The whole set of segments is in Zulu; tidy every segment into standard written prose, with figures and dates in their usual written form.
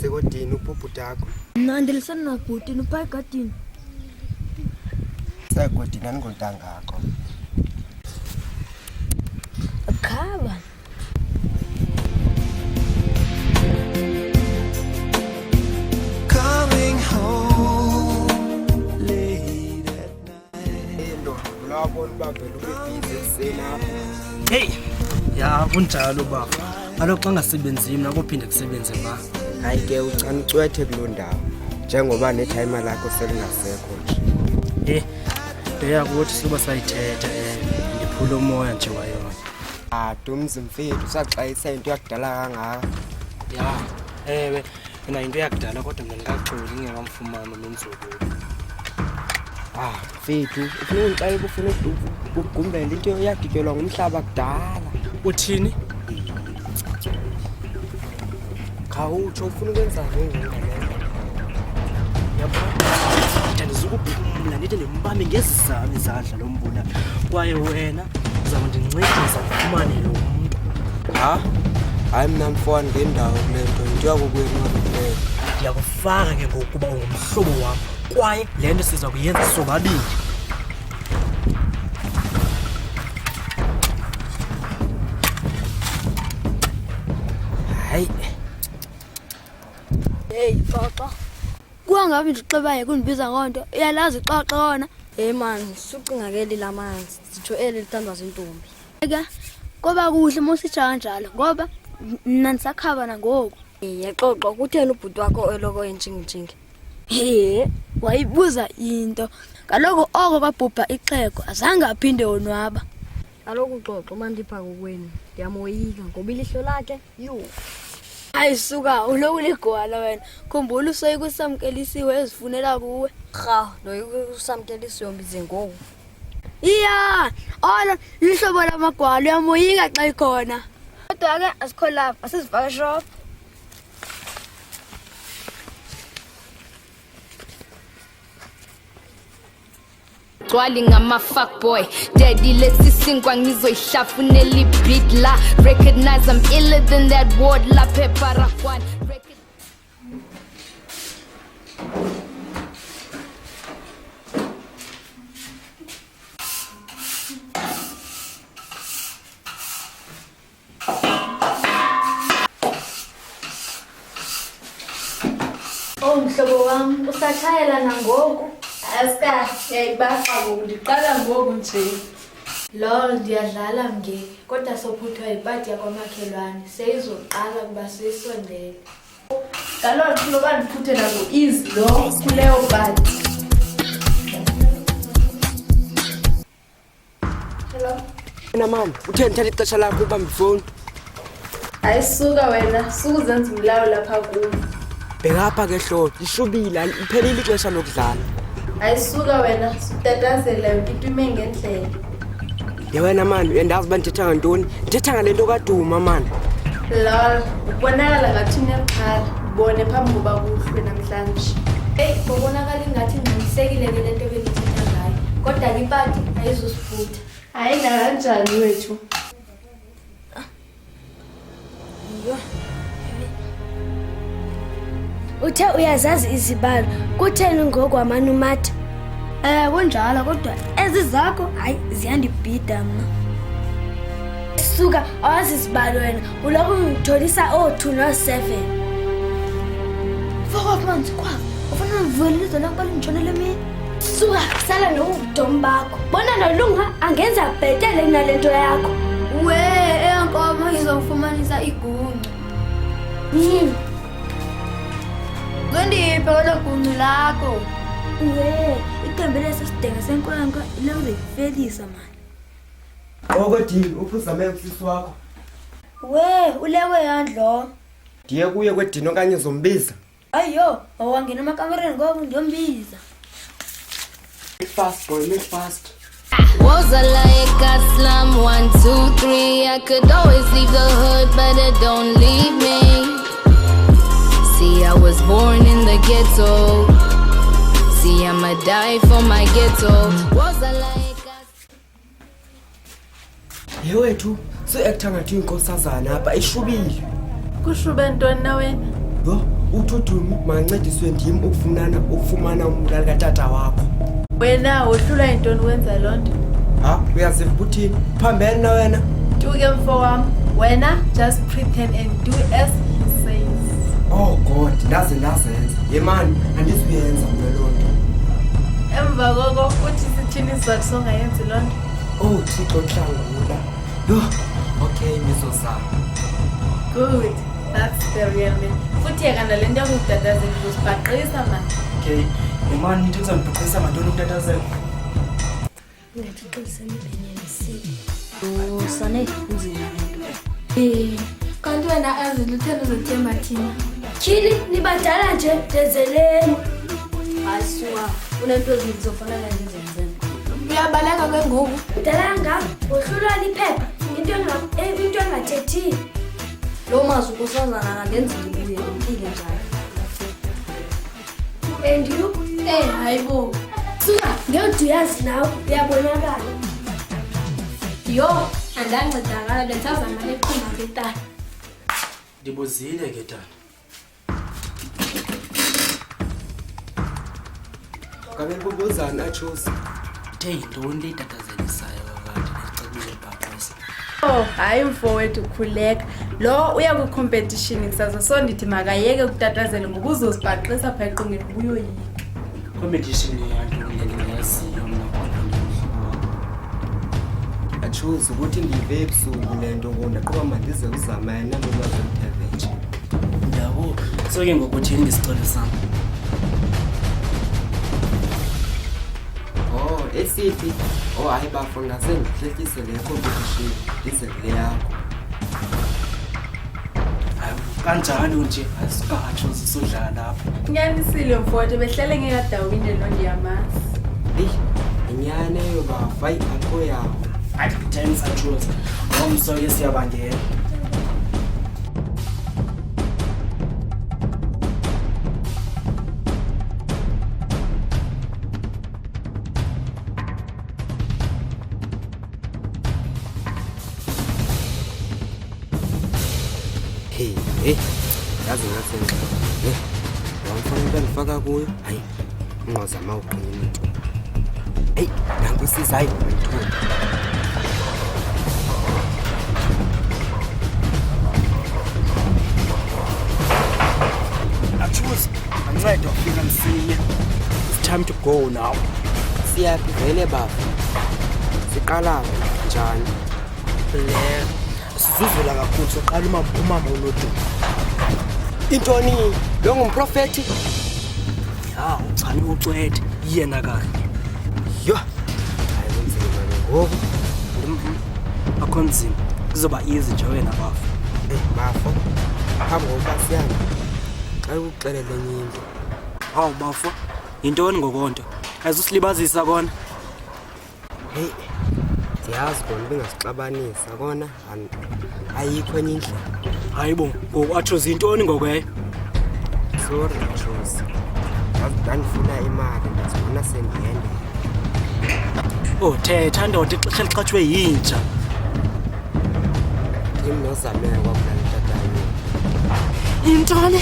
Sekodini uphuphutha yakho. Nandilisana nagodini upha egadini. Sekodini aningoltanga yakho. Khaba. Coming home late at night. Ndo labona bavela ubebhizi esena. Hey, ya kunjalo baba. Alo xa ngasebenzi mina kophinde kusebenze ba. Hayi ke ucana ucwethe kulo ndawo. Njengoba netime lakho selingasekho nje. Beyakuthi siba sayithetha ndiphula umoya nje wayona. Dumzi mfethu usaxayisa into yakudala kangaka. Ya, ewe, mina into yakudala kodwa mina ngikaxoli ngingamfumana nomzukulu. Mfethu, ufuna ungixayela ufuna ukugumbela into yagigelwa ngumhlaba kudala. Uthini? Khawutsho ufuna ukwenza ngengane. Yabona, ndizokuphumla ndithi ndimbambe ngezizami izandla lombona. Kwaye wena uzaba ndincedisa ufumane lo muntu. Hayi mina mfowani ngendawo kulento into yakokwenu kuphela. Ndiyakufaka ke ngokuba ungumhlobo wam kwaye le nto siza kuyenza sobabili. Hayi. Hey papa. Kuangabe ndixebaye kundibiza ngonto. Uyalazi xoxa wona. Hey man, sucinga ke lilamanzi. Sitho eli lithandwa zintombi. Eka koba kuhle mosithi kanjalo ngoba mina nisakhaba nangoku. Yaxoxa kuthena ubhuti wakho eloko entshingitshingi. Wayibuza into. Kaloku oko kabhubha ixhego azange aphinde onwaba. Kaloku xoxa mandipha kokwenu. Ndiyamoyika ngoba ilihlo lakhe Ayisuka uloku ligwala wena. Khumbula usoyikusamkelisiwe ezifunela kuwe. Noyikusamkelisiwe mbize ngoku. Iya, ola lihlobo lamagwala uyamoyika xa ikhona. Kodwa ke asikho lapha, asizivaka shop. Gcwali ngama fuckboy daddy let's sing ngizoyihlafunela beat la recognize I'm iller than that word la pepper one. Mhlobo wami usatshayela nangoku. Yayibafa ngoku ndiqala ngoku nje. Lo ndiyadlala ngeke kodwa sophuthwa ipati yakwamakhelwane seyizoqala kuba sisondele. Kaloku noba ndiphuthela ku-easy lo kuleyo pati. Hello. Wena mama, utheni thatha ixesha lakho ubamba ifoni? Ayisuka wena, sukuzenza umlawo lapha kuyo. Bhekapha ke hlo, lishubile iphelile ixesha lokudlala. Ayisuka wena, sitatazela into ime ngendlela. Yewena mani uyandazi uba ndithetha ngantoni? Ndithetha ngale nto kaduma mani. Lol, ubonakala ngathi uneqhala. Ubone phambi koba kuhlwe namhlanje. Kubonakala ingathi ngilisekile ke lento benithetha ngayo. Kodwa ke ipati ayizosifutha. Hayi nakanjani wethu? Uthe uyazazi izibalo. Kutheni ngokwaManumatha? Kunjalo kodwa ezi zakho hayi ziyandibhida mna. Suka awazi izibalo wena. Uloko ungitholisa o2 no7. Faka phansi kwa. Ufuna uvelise la kubali ngitshonele mina. Suka sala nobudomu bakho. Bona nolunga angenza bhetele kunalento yakho. We enkomo izokufumanisa iguncu. Ngondiphe lo guncu lakho. We iqembu lesidinga senkwankwa ile uzifelisa mani. Okodini uphuzame usisi wakho. We ulewe yandlo. Ndiye kuye kwedini okanye uzombiza. Ayo, awangena amakamereni ngoku ndiyombiza. Fast boy, make fast. Was I like a slum 1, 2, 3? I could always leave the hood, but it don't leave me. See, I was born in the ghetto. See, I'ma die for my ghetto. Was I like a... Yewethu, so-actor ngathi inkosazana apha ishubile. Kushube ntoni na wena? Yo, uthudumi mangancediswe ndim ukufumana umbulali katata wakho. Wena wohlulwa yintoni wenza loo nto? Ha, uyaziva uthini? Phambene na wena? Tuke mfo wam, wena just pretend and do as he says. Oh God, ndazenza. Yemani, andizuyenza mna loo nto. Emva koko uthi sithini isizathu songayenzi loo nto? Oh Thixo hlangula. Yo, okay miso sami. Good, that's the real man. Futhi yeka nale nto yokutatazela uzibhaqisa man. Okay, imani nithi uzandibhuqisa ngantoni ukutatazela? Ngiyaqinisa imbenyeni Usane nzima lento. Kanti wena azilutheni uzothemba thina. Tyhini nibadala nje dezeleni. Asuka unento ezininzi zofanele ngizenzeni. Uyabaleka ke ngoku. Dalanga wohlulwa liphepha into engathethi. Lo mazi ukosazana ngandenza ngibuye impilo njalo. And you? Hayibo. Suka ngiyodiyazi nawe uyabonakala. Yo, andancedakala bethazama lephuma ketala. Ndibuzile ke tata. Ngabe kubuzana achosi. Uthe yintoni le itatazelisayo kakade necebile ibhaqisa? Oh, hayi mfowethu khuleka. Lo uya kwi-competition kusasa so ndithi makayeke ukutatazela ngoba uzozibhaqisa phaa eqongeni ubuyoyika. Competition yantoni le ndingayaziyo mna kodwa Achosi ukuthi ndive ebusuku lento ngondaqoba mandize uzama yena nolwazi Ndabo, so ke ngokuthini ngesicelo sami? Oh, esithi. Oh, hayi bafo ngase ngihlehlise le competition isele yakho. Kanjalo nje asikatsho sisodlala lapha. Kunyanisile mfowethu behlele ngekadawinde lo ndiyamazi. Eyi, inyane yo bafa akho yawo. Athi thanks atroz. Ngomso ke siyabangena. Hey, yazi ngasenza. Wamfana into ndifaka kuyo. Hayi, unqozama uqinile into. Hey, nanku sizayi ngithuba. Atroz, anceda ufika msinya. It's time to go now. Siyaphi vele baba? Siqala njani? Le sizuzula kakhulu soqala umama unodumo. Intoni? Lo ngumprofeti? Ya, uchani ucwethe yena kanye. Yo. Hayi kunzima ngoku. Akho nzima. Kuzoba easy nje wena bafo. Bafo. Phambi kokuba siyana. Xa ukuxelela enye into. Hawu bafo. Yintoni ngokonto? Ayizusilibazisa kona. Hey. ndiyazi kona ubingasixabanisa kona ayikho enye indlela. Hayi bo, ngoku zintoni ngokeyo? Sorry Machozi, ndandifuna imali ndazibona sendihendela. Oh, thetha ndoda, ixesha lixatshwe yinja. Tim nozameka kwakulala tatayo. Intoni?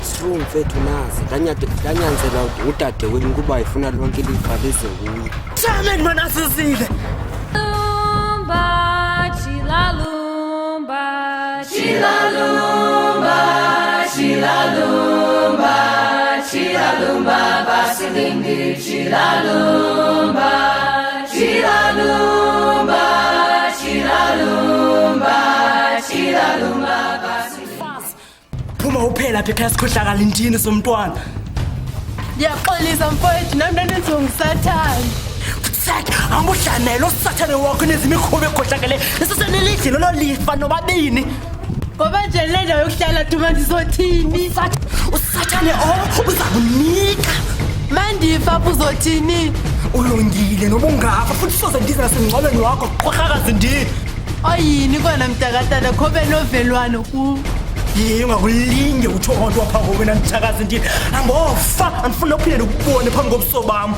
Strong mfethu nazi, ndanyanzela udade wenu kuba ifuna lonke ilifa lize kuye. Thameni mana asizile. Chilalumba, Basilindi, Chilalumba, Chilalumba, Basilindi. Phuma uphela apha ekhaya sikhohlakala intini somntwana. Ndiyaxolisa mfowethu, nam ndandenziwa ngusathane. Sathi angudlanelo usathane wakho nezimikhuba ekhohlakele esesenelidli lolo lifa nobabini. Ngoba nje le ndawo yokuhlala thuma ndizothini? Usathane uzakunika. Mandifa apho uzothini? Ulungile noba ungafa futhi soze ndize nasengcwabeni wakho qorhakazi ndini. Oyini kona mntakatata khobe novelwano ku. Ye ungakulinge uthi onto wapha ngoku wena mthakazi ndini. Angofa andifuna uphinde ndikubone phambi kobuso bam.